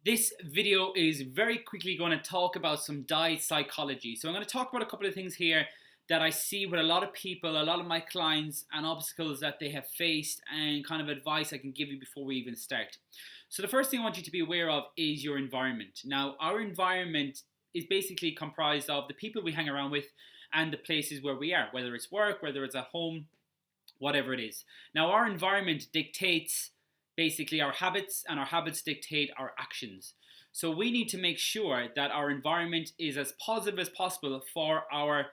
This video is very quickly going to talk about some diet psychology. So I'm going to talk about a couple of things here that I see with a lot of people, a lot of my clients, and obstacles that they have faced, and kind of advice I can give you before we even start. So the first thing I want you to be aware of is your environment. Now, our environment is basically comprised of the people we hang around with and the places where we are, whether it's work, whether it's at home, whatever it is. Now, our environment dictates basically our habits, and our habits dictate our actions. So we need to make sure that our environment is as positive as possible for our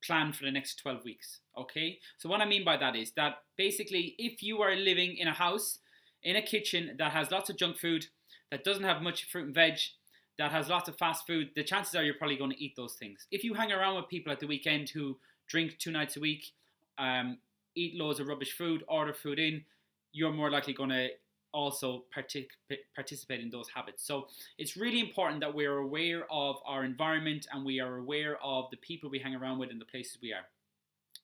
plan for the next 12 weeks. Okay, so what I mean by that is that basically if you are living in a house, in a kitchen that has lots of junk food, that doesn't have much fruit and veg, that has lots of fast food, the chances are you're probably going to eat those things. If you hang around with people at the weekend who drink 2 nights a week, eat loads of rubbish food, order food in, you're more likely going to also participate in those habits. So it's really important that we're aware of our environment and we are aware of the people we hang around with and the places we are.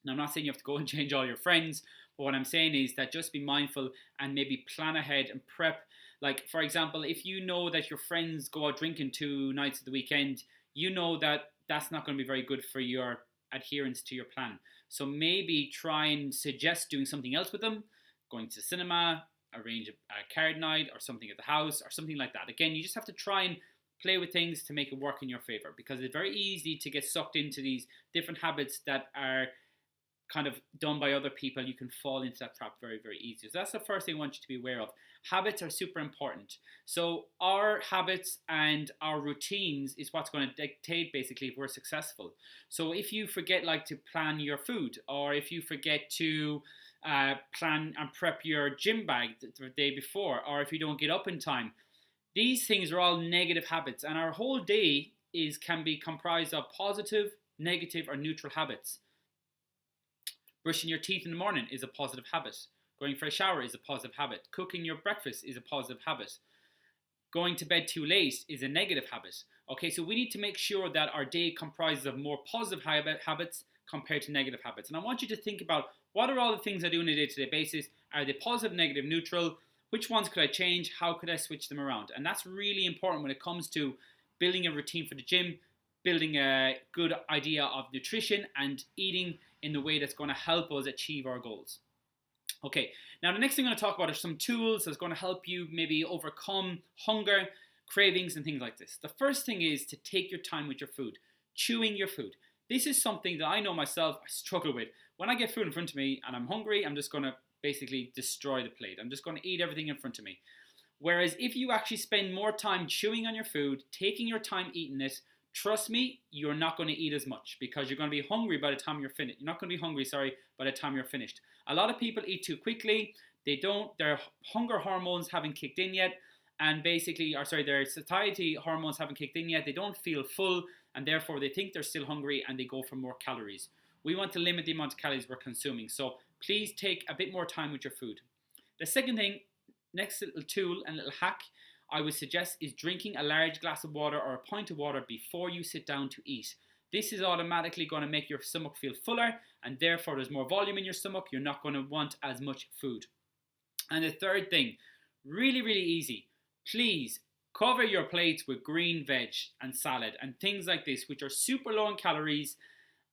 Now, I'm not saying you have to go and change all your friends, but what I'm saying is that just be mindful and maybe plan ahead and prep. Like, for example, if you know that your friends go out drinking 2 nights of the weekend, you know that that's not going to be very good for your adherence to your plan. So maybe try and suggest doing something else with them, going to the cinema, arrange a card night or something at the house or something like that. Again, you just have to try and play with things to make it work in your favor, because it's very easy to get sucked into these different habits that are kind of done by other people. You can fall into that trap very, very easy. So that's the first thing I want you to be aware of. Habits are super important. So our habits and our routines is what's going to dictate basically if we're successful. So if you forget like to plan your food, or if you forget to plan and prep your gym bag the day before, or if you don't get up in time, these things are all negative habits, and our whole day can be comprised of positive, negative, or neutral habits. Brushing your teeth in the morning is a positive habit. Going for a shower is a positive habit. Cooking your breakfast is a positive habit. Going to bed too late is a negative habit. Okay, so we need to make sure that our day comprises of more positive habits compared to negative habits. And I want you to think about, what are all the things I do on a day-to-day basis? Are they positive, negative, neutral? Which ones could I change? How could I switch them around? And that's really important when it comes to building a routine for the gym, building a good idea of nutrition, and eating in the way that's going to help us achieve our goals. Okay, now the next thing I'm going to talk about are some tools that's going to help you maybe overcome hunger, cravings, and things like this. The first thing is to take your time with your food, chewing your food. This is something that I know myself I struggle with. When I get food in front of me and I'm hungry, I'm just going to basically destroy the plate. I'm just going to eat everything in front of me. Whereas if you actually spend more time chewing on your food, taking your time eating it, trust me, you're not going to eat as much, because you're going to be hungry by the time you're finished. You're not going to be hungry, by the time you're finished. A lot of people eat too quickly. Their hunger hormones haven't kicked in yet, and their satiety hormones haven't kicked in yet. They don't feel full, and therefore they think they're still hungry and they go for more calories. We want to limit the amount of calories we're consuming. So please take a bit more time with your food. The second thing, next little tool and little hack I would suggest, is drinking a large glass of water or a pint of water before you sit down to eat. This is automatically going to make your stomach feel fuller, and therefore there's more volume in your stomach. You're not going to want as much food. And the third thing, really, really easy. Please cover your plates with green veg and salad and things like this, which are super low in calories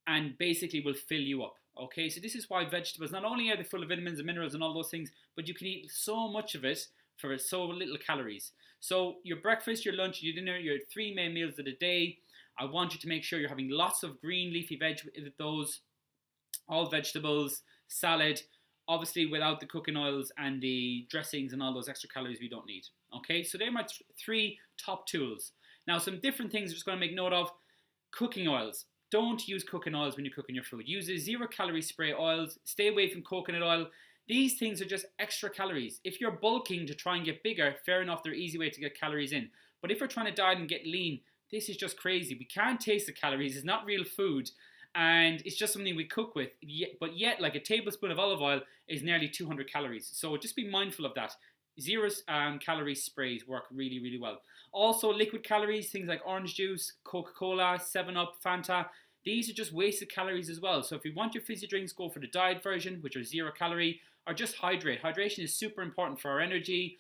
and basically will fill you up. Okay, so this is why vegetables, not only are they full of vitamins and minerals and all those things, but you can eat so much of it for so little calories. So your breakfast, your lunch, your dinner, your 3 main meals of the day, I want you to make sure you're having lots of green leafy veg with those, all vegetables, salad, obviously without the cooking oils and the dressings and all those extra calories we don't need. Okay, so they're my 3 top tools. Now, some different things I'm just going to make note of. Cooking oils. Don't use cooking oils when you're cooking your food. Use 0-calorie spray oils. Stay away from coconut oil. These things are just extra calories. If you're bulking to try and get bigger, fair enough, they're an easy way to get calories in. But if you're trying to diet and get lean, this is just crazy. We can't taste the calories. It's not real food. And it's just something we cook with. But yet, like a tablespoon of olive oil is nearly 200 calories. So just be mindful of that. 0-calorie sprays work really, really well. Also, liquid calories, things like orange juice, Coca-Cola, 7-Up, Fanta. These are just wasted calories as well. So if you want your fizzy drinks, go for the diet version, which are 0-calorie, or just hydrate. Hydration is super important for our energy,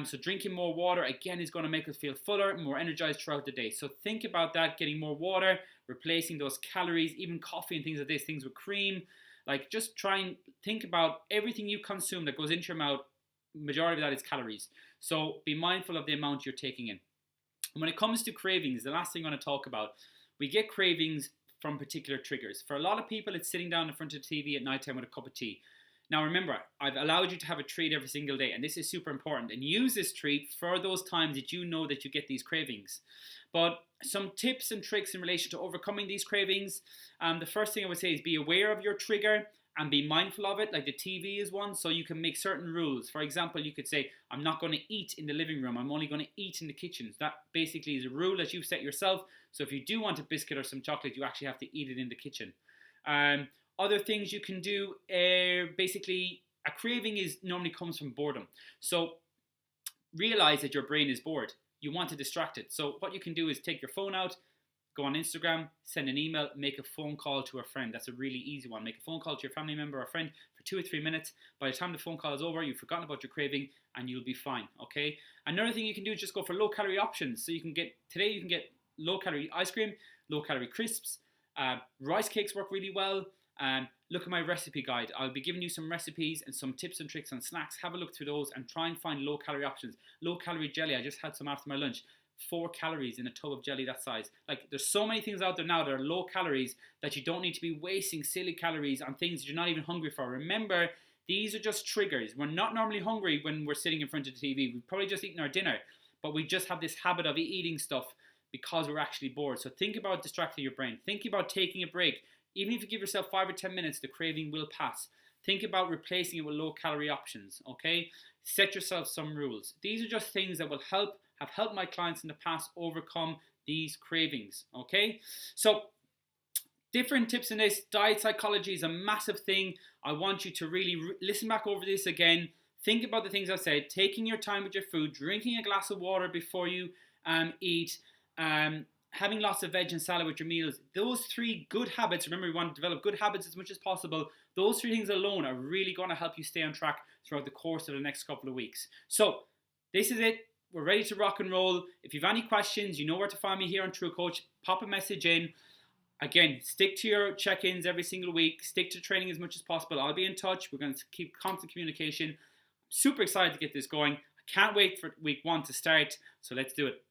So drinking more water, again, is going to make us feel fuller, more energized throughout the day. So think about that, getting more water, replacing those calories, even coffee and things like this, things with cream. Like, just try and think about everything you consume that goes into your mouth. Majority of that is calories. So be mindful of the amount you're taking in. And when it comes to cravings, the last thing I'm going to talk about, we get cravings from particular triggers. For a lot of people, it's sitting down in front of the TV at nighttime with a cup of tea. Now remember, I've allowed you to have a treat every single day, and this is super important. And use this treat for those times that you know that you get these cravings. But some tips and tricks in relation to overcoming these cravings. The first thing I would say is be aware of your trigger and be mindful of it. Like the TV is one, so you can make certain rules. For example, you could say, I'm not going to eat in the living room. I'm only going to eat in the kitchen. So that basically is a rule that you've set yourself. So if you do want a biscuit or some chocolate, you actually have to eat it in the kitchen. Other things you can do, basically, a craving normally comes from boredom. So realize that your brain is bored. You want to distract it. So what you can do is take your phone out, go on Instagram, send an email, make a phone call to a friend. That's a really easy one. Make a phone call to your family member or friend for 2 or 3 minutes. By the time the phone call is over, you've forgotten about your craving and you'll be fine, okay? Another thing you can do is just go for low-calorie options. So you can get low-calorie ice cream, low-calorie crisps. Rice cakes work really well. Look at my recipe guide. I'll be giving you some recipes and some tips and tricks on snacks. Have a look through those and try and find low-calorie options. Low-calorie jelly, I just had some after my lunch. 4 calories in a tub of jelly that size. Like, there's so many things out there now that are low calories that you don't need to be wasting silly calories on things that you're not even hungry for. Remember, these are just triggers. We're not normally hungry when we're sitting in front of the TV. We've probably just eaten our dinner, but we just have this habit of eating stuff because we're actually bored. So think about distracting your brain. Think about taking a break. Even if you give yourself 5 or 10 minutes, the craving will pass. Think about replacing it with low calorie options, okay? Set yourself some rules. These are just things that will have helped my clients in the past overcome these cravings, okay? So different tips in this. Diet psychology is a massive thing. I want you to really listen back over this again. Think about the things I said. Taking your time with your food, drinking a glass of water before you eat, having lots of veg and salad with your meals. Those 3 good habits, remember, we want to develop good habits as much as possible. Those 3 things alone are really going to help you stay on track throughout the course of the next couple of weeks. So this is it. We're ready to rock and roll. If you have any questions, you know where to find me here on True Coach. Pop a message in. Again, stick to your check-ins every single week. Stick to training as much as possible. I'll be in touch. We're going to keep constant communication. Super excited to get this going. I can't wait for week 1 to start. So let's do it.